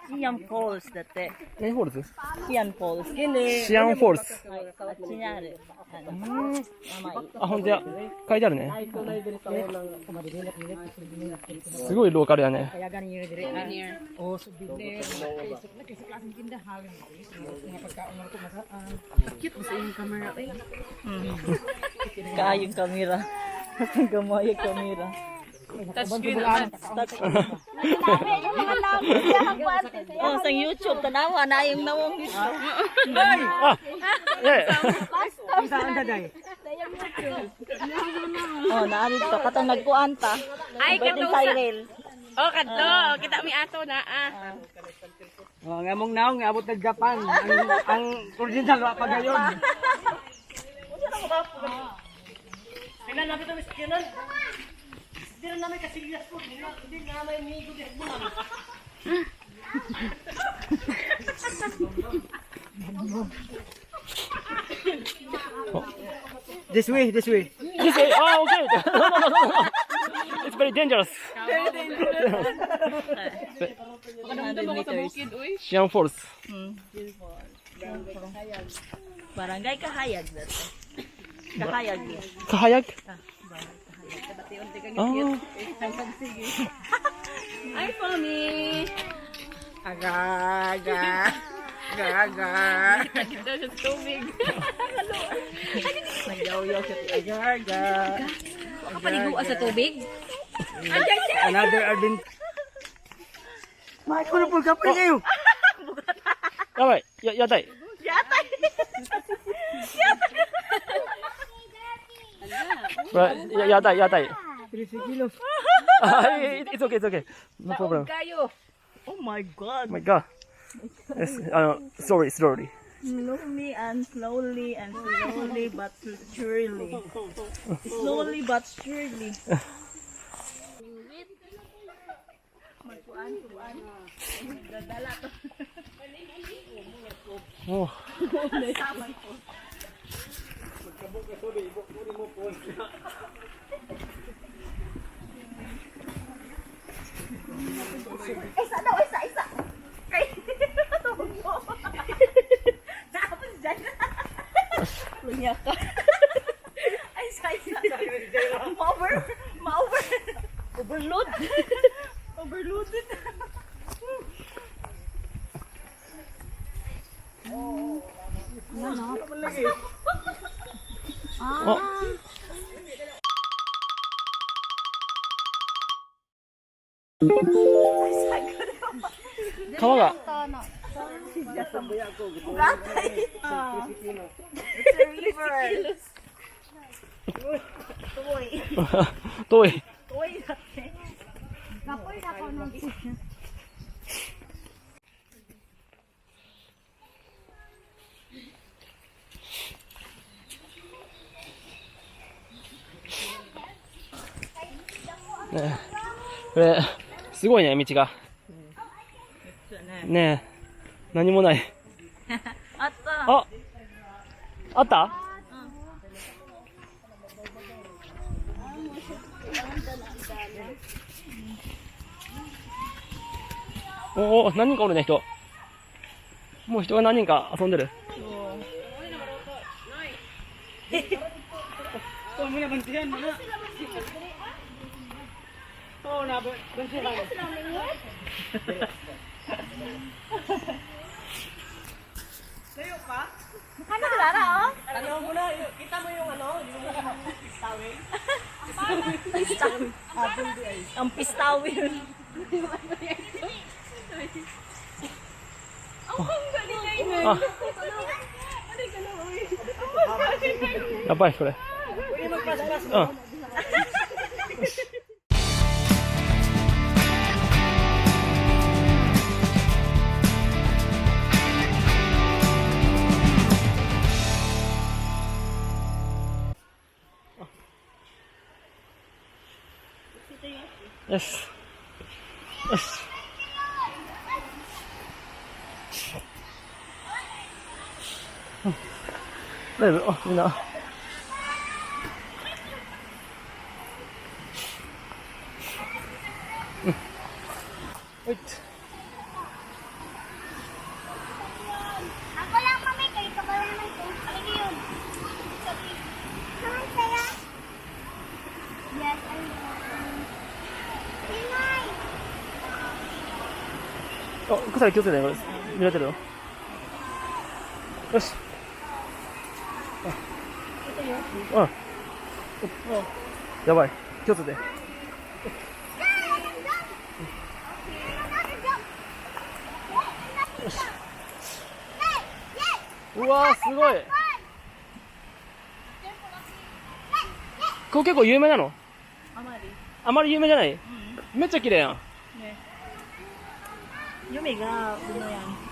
Sian Falls だって。何フォールズ？ Sian Falls。シアンフォールズ。あっちにある。あ、ほんとや。書いてあるね。すごいローカルやね。Kayong kamera. Gamay yung kamera. Touchscreen naman. Oh, sa YouTube, tanawa na yung nawang video. Ah! Oh, naalit ka. Katong nagkuanta. Ay, Pwedeng katong sa... Tyrell. Oh, kadto. Kita mi ato na Oh, nga mong naong abot ng Japan. Ang original wa pa gayon. This way, this way. This way. Oh, okay. No. It's very dangerous. 100 meters. Sian Falls. Barangay Kahayag. Kahayag. Kahayag? Ah. Ay, Pony. Aga. Kita sa tubig. Nagyaw-yaw siya. Aga. Kapaliguan sa tubig? Another adventure. Mike, ano po kapal kayo? Yabay. Yatay. Yatay. 30 kilos. It's okay. No problem. Kayo. Oh my God. Oh my God. Yes, slowly. Slowly and slowly but surely. Slowly but surely. Dadala to. Oh. Isa. Tapos dyan. Lunya ka. Ay, isa. Ma-over. Overloaded. Oh. Kawa ga. Toy.ねこれすごいね道がねえ何もないあった。あったお何人かおるね人もう人が何人か遊んでるAno Lara, oh? Ano muna, kita mo yung Pistawin. Ang pistawin.やばいこれよしよし大丈夫みんなはいあ、草気をつけてね、これ。濡れてるよ。よし。うん。やばい。気をつけて。よし。うわー、すごい。ここ結構有名なの？あまり有名じゃない？めっちゃ綺麗やん。夢が、ano yan?